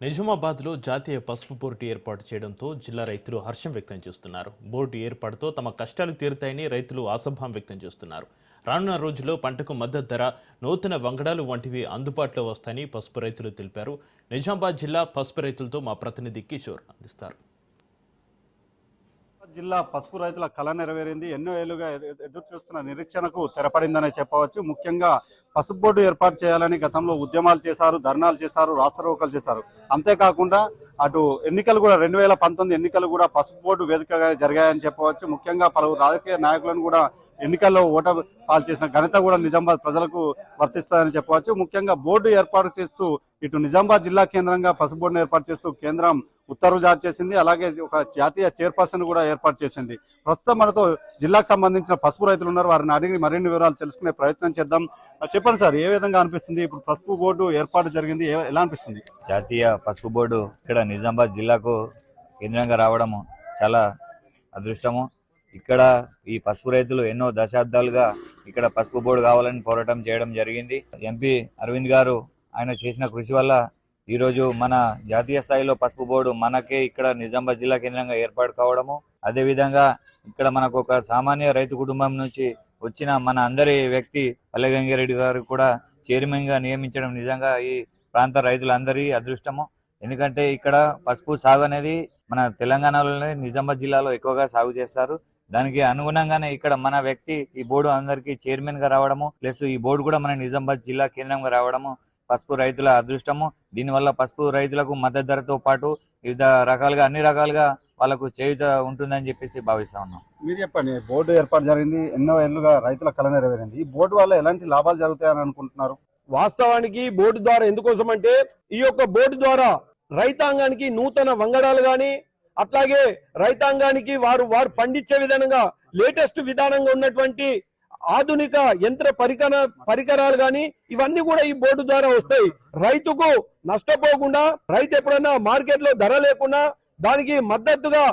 నిజామాబాద్లో జాతీయ పసుపు బోర్డు ఏర్పాటు చేయడంతో జిల్లా రైతులు హర్షం వ్యక్తం చేస్తున్నారు. బోర్డు ఏర్పాటుతో తమ కష్టాలు తీరుతాయని రైతులు ఆశాభావం వ్యక్తం చేస్తున్నారు. రానున్న రోజుల్లో పంటకు మద్దతు ధర, నూతన వంగడాలు వంటివి అందుబాటులో వస్తాయని పసుపు రైతులు తెలిపారు. నిజామాబాద్ జిల్లా పసుపు రైతులతో మా ప్రతినిధి కిషోర్ అందిస్తారు. జిల్లా పసుపు రైతుల కళ నెరవేరింది. ఎన్నో ఏళ్లుగా ఎదురు చూస్తున్న నిరీక్షణకు తెరపడిందనే చెప్పవచ్చు. ముఖ్యంగా పసుపు బోర్డు ఏర్పాటు చేయాలని గతంలో ఉద్యమాలు చేశారు, ధర్నాలు చేశారు, రాస్తారోకలు చేశారు. అంతేకాకుండా అటు ఎన్నికలు కూడా 2019 ఎన్నికలు కూడా పసుపు బోర్డు వేదికగా జరిగాయని చెప్పవచ్చు. ముఖ్యంగా పలువురు రాజకీయ నాయకులను కూడా ఎన్నికల్లో ఓటమి పాలు చేసిన ఘనత కూడా నిజామాబాద్ ప్రజలకు వర్తిస్తాయని చెప్పవచ్చు. ముఖ్యంగా బోర్డు ఏర్పాటు చేస్తూ ఇటు నిజామాబాద్ జిల్లా కేంద్రంగా పసుపు బోర్డును ఏర్పాటు చేస్తూ కేంద్రం ఉత్తర్వులు జారీ చేసింది. అలాగే ఒక జాతీయ చైర్పర్సన్ కూడా ఏర్పాటు చేసింది. ప్రస్తుతం మనతో జిల్లాకు సంబంధించిన పసుపు రైతులు ఉన్నారు. వారిని అడిగి మరిన్ని వివరాలు తెలుసుకునే ప్రయత్నం చేద్దాం. చెప్పండి సార్, ఏ విధంగా అనిపిస్తుంది ఇప్పుడు పసుపు బోర్డు ఏర్పాటు జరిగింది, ఎలా అనిపిస్తుంది? జాతీయ పసుపు బోర్డు ఇక్కడ నిజామాబాద్ జిల్లాకు కేంద్రంగా రావడము చాలా అదృష్టము. ఇక్కడ ఈ పసుపు రైతులు ఎన్నో దశాబ్దాలుగా ఇక్కడ పసుపు బోర్డు కావాలని పోరాటం చేయడం జరిగింది. ఎంపీ అరవింద్ గారు ఆయన చేసిన కృషి వల్ల ఈరోజు మన జాతీయ స్థాయిలో పసుపు బోర్డు మనకే ఇక్కడ నిజామాబాద్ జిల్లా కేంద్రంగా ఏర్పాటు కావడము, అదేవిధంగా ఇక్కడ మనకు ఒక సామాన్య రైతు కుటుంబం నుంచి వచ్చిన మన అందరి వ్యక్తి పల్లె గంగారెడ్డి గారు కూడా చైర్మన్ గా నియమించడం నిజంగా ఈ ప్రాంత రైతులందరి అదృష్టము. ఎందుకంటే ఇక్కడ పసుపు సాగు అనేది మన తెలంగాణలోనే నిజామాబాద్ జిల్లాలో ఎక్కువగా సాగు చేస్తారు. దానికి అనుగుణంగానే ఇక్కడ మన వ్యక్తి ఈ బోర్డు అందరికీ చైర్మన్ గా రావడము, ప్లస్ ఈ బోర్డు కూడా మన నిజామాబాద్ జిల్లా కేంద్రంగా రావడము పసుపు రైతుల అదృష్టము. దీనివల్ల పసుపు రైతులకు మద్దతు ధరతో పాటు వివిధ రకాలుగా అన్ని రకాలుగా వాళ్ళకు చేయుత ఉంటుందని చెప్పేసి భావిస్తా ఉన్నాం. మీరు చెప్పండి, బోర్డు ఏర్పాటు జరిగింది, ఎన్నో ఏళ్లుగా రైతుల కళ నెరవేరింది. ఈ బోర్డు వల్ల ఎలాంటి లాభాలు జరుగుతాయని అనుకుంటున్నారు? వాస్తవానికి బోర్డు ద్వారా ఎందుకోసం అంటే ఈ యొక్క బోర్డు ద్వారా రైతాంగానికి నూతన వంగడాలు గాని, అట్లాగే రైతాంగానికి వారు పండించే విధానంగా లేటెస్ట్ విధానంగా ఉన్నటువంటి ఆధునిక యంత్ర పరికరాలు గాని ఇవన్నీ కూడా ఈ బోర్డు ద్వారా వస్తాయి. రైతుకు నష్టపోకుండా, రైతు ఎప్పుడైనా మార్కెట్ లో ధర లేకుండా దానికి మద్దతుగా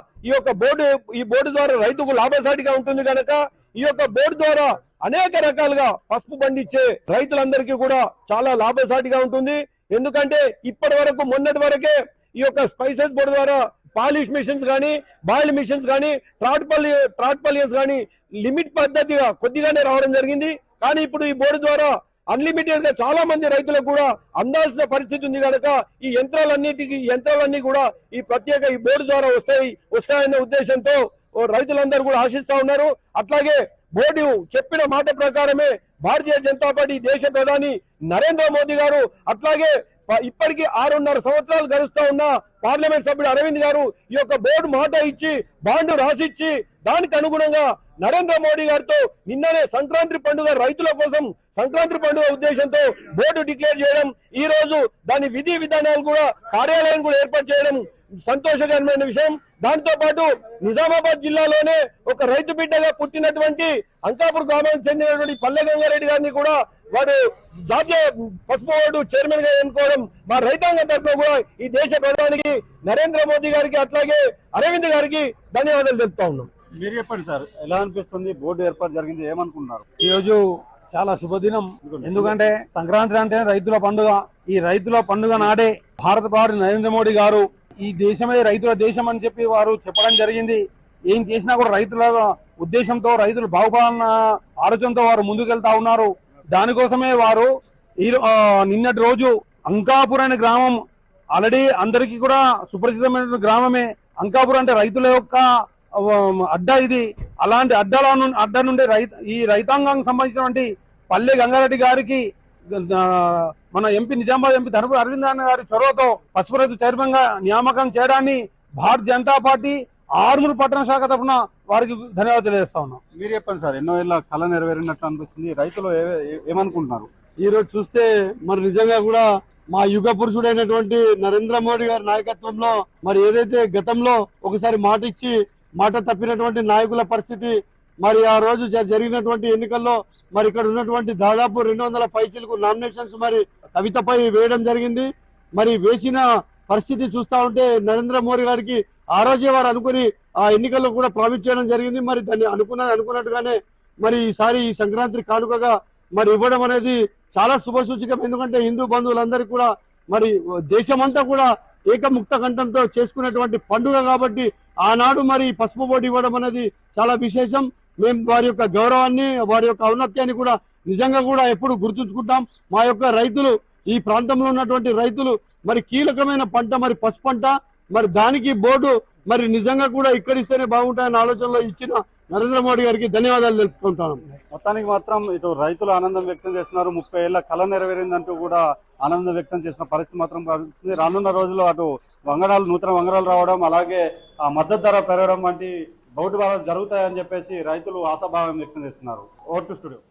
ఈ బోర్డు ద్వారా రైతుకు లాభసాటిగా ఉంటుంది కనుక ఈ యొక్క బోర్డు ద్వారా అనేక రకాలుగా పసుపు పండించే రైతులందరికీ కూడా చాలా లాభసాటిగా ఉంటుంది. ఎందుకంటే ఇప్పటి వరకు మొన్నటి వరకే ఈ యొక్క స్పైసెస్ బోర్డు ద్వారా పాలిష్ మిషన్స్ కానీ, బాయిల్ మిషన్స్ కానీ, ట్రాట్పలియన్స్ కానీ లిమిట్ పద్ధతిగా కొద్దిగానే రావడం జరిగింది. కానీ ఇప్పుడు ఈ బోర్డు ద్వారా అన్లిమిటెడ్ గా చాలా మంది రైతులకు కూడా అందాల్సిన పరిస్థితి ఉంది కనుక ఈ యంత్రాలన్నీ కూడా ఈ ప్రత్యేక ఈ బోర్డు ద్వారా వస్తాయనే ఉద్దేశంతో రైతులందరూ కూడా ఆశిస్తా ఉన్నారు. అట్లాగే బోర్డు చెప్పిన మాట ప్రకారమే భారతీయ జనతా పార్టీ దేశ ప్రధాని నరేంద్ర మోదీ గారు, అట్లాగే ఇప్పటికీ 6.5 సంవత్సరాలు గడుస్తా ఉన్న పార్లమెంట్ సభ్యుడు అరవింద్ గారు ఈ యొక్క బోర్డు మాట ఇచ్చి బాండ్ రాసిచ్చి దానికి అనుగుణంగా నరేంద్ర మోడీ గారితో నిన్ననే సంక్రాంతి పండుగ రైతుల కోసం సంక్రాంతి పండుగ ఉద్దేశంతో బోర్డు డిక్లేర్ చేయడం, ఈ రోజు దాని విధి విధానాలు కూడా కార్యాలయం కూడా ఏర్పాటు చేయడం సంతోషకరమైన విషయం. దాంతో పాటు నిజామాబాద్ జిల్లాలోనే ఒక రైతు బిడ్డగా పుట్టినటువంటి అంకాపూర్ గ్రామానికి చెందినటువంటి పల్లె గంగారెడ్డి గారిని కూడా వారు జాతీయ పసుపు బోర్డు చైర్మన్ గా ఎన్నుకోవడం మా రైతాంగం తరఫున కూడా ఈ దేశ ప్రధానికి నరేంద్ర మోదీ గారికి అట్లాగే అరవింద్ గారికి ధన్యవాదాలు తెలుపుతా ఉన్నాం. మీరు చెప్పండి సార్, ఎలా అనిపిస్తుంది? బోర్డు ఏర్పాటు జరిగింది, ఏమనుకుంటున్నారు? ఈ రోజు చాలా శుభదినం. ఎందుకంటే సంక్రాంతి అంటే రైతుల పండుగ. ఈ రైతుల పండుగ నాడే భారత ప్రధాని నరేంద్ర మోడీ గారు ఈ దేశమే రైతుల దేశం అని చెప్పి వారు చెప్పడం జరిగింది. ఏం చేసినా కూడా రైతుల ఉద్దేశంతో, రైతులు బాగుపడాలన్న ఆలోచనతో వారు ముందుకెళ్తా ఉన్నారు. దానికోసమే వారు నిన్నటి రోజు అంకాపూర్ అనే గ్రామం ఆల్రెడీ అందరికీ కూడా సుపరిచితమైన గ్రామమే. అంకాపూర్ అంటే రైతుల యొక్క అడ్డ. ఇది అలాంటి అడ్డ నుండి ఈ రైతాంగానికి సంబంధించినటువంటి పల్లె గంగారెడ్డి గారికి మన నిజామాబాద్ ఎంపీ ధనపు అరవింద్ అన్న గారి చొరవతో పసుపు రైతు చైర్మన్ గా నియామకం చేయడాన్ని భారతీయ జనతా పార్టీ ఆర్మూరు పట్టణ శాఖ తరఫున వారికి ధన్యవాదాలు తెలియజేస్తా ఉన్నాం. మీరు చెప్పండి సార్, ఎన్నో ఏళ్ళ కళ నెరవేరినట్టు అనిపిస్తుంది. రైతులు ఏమనుకుంటున్నారు? ఈ రోజు చూస్తే మరి నిజంగా కూడా మా యుగ పురుషుడైనటువంటి నరేంద్ర మోడీ గారి నాయకత్వంలో మరి ఏదైతే గతంలో ఒకసారి మాట ఇచ్చి మాట తప్పినటువంటి నాయకుల పరిస్థితి, మరి ఆ రోజు జరిగినటువంటి ఎన్నికల్లో మరి ఇక్కడ ఉన్నటువంటి దాదాపు 200 పైచీలకు నామినేషన్స్ మరి కవితపై వేయడం జరిగింది. మరి వేసిన పరిస్థితి చూస్తా ఉంటే నరేంద్ర మోడీ గారికి ఆ రోజే వారు అనుకుని ఆ ఎన్నికల్లో కూడా ప్రామిస్ చేయడం జరిగింది. మరి దాన్ని అనుకున్నట్టుగానే మరి ఈసారి ఈ సంక్రాంతి కానుకగా మరి ఇవ్వడం అనేది చాలా శుభసూచకం. ఎందుకంటే హిందూ బంధువులందరికీ కూడా మరి దేశమంతా కూడా ఏకముక్త కంఠంతో చేసుకునేటువంటి పండుగ కాబట్టి ఆనాడు మరి పసుపు బోర్డు ఇవ్వడం అనేది చాలా విశేషం. మేము వారి యొక్క గౌరవాన్ని, వారి యొక్క ఔన్నత్యాన్ని కూడా నిజంగా కూడా ఎప్పుడు గుర్తుంచుకుంటాం. మా యొక్క రైతులు, ఈ ప్రాంతంలో ఉన్నటువంటి రైతులు మరి కీలకమైన పంట మరి పసుపు పంట, మరి దానికి బోర్డు మరి నిజంగా కూడా ఇక్కడిస్తేనే బాగుంటాయన్న ఆలోచనలో ఇచ్చిన నరేంద్ర మోడీ గారికి ధన్యవాదాలు తెలుపుకుంటాను. మొత్తానికి మాత్రం ఇటు రైతులు ఆనందం వ్యక్తం చేస్తున్నారు. 30 ఏళ్ల కళ నెరవేరిందంటూ కూడా ఆనందం వ్యక్తం చేసిన పరిస్థితి మాత్రం కనిపిస్తుంది. రానున్న రోజుల్లో అటు నూతన వంగడాలు రావడం, అలాగే ఆ మద్దతు ధర పెరగడం వంటి బౌటి భావాలు జరుగుతాయని చెప్పేసి రైతులు ఆశాభావం వ్యక్తం చేస్తున్నారు. Over to studio.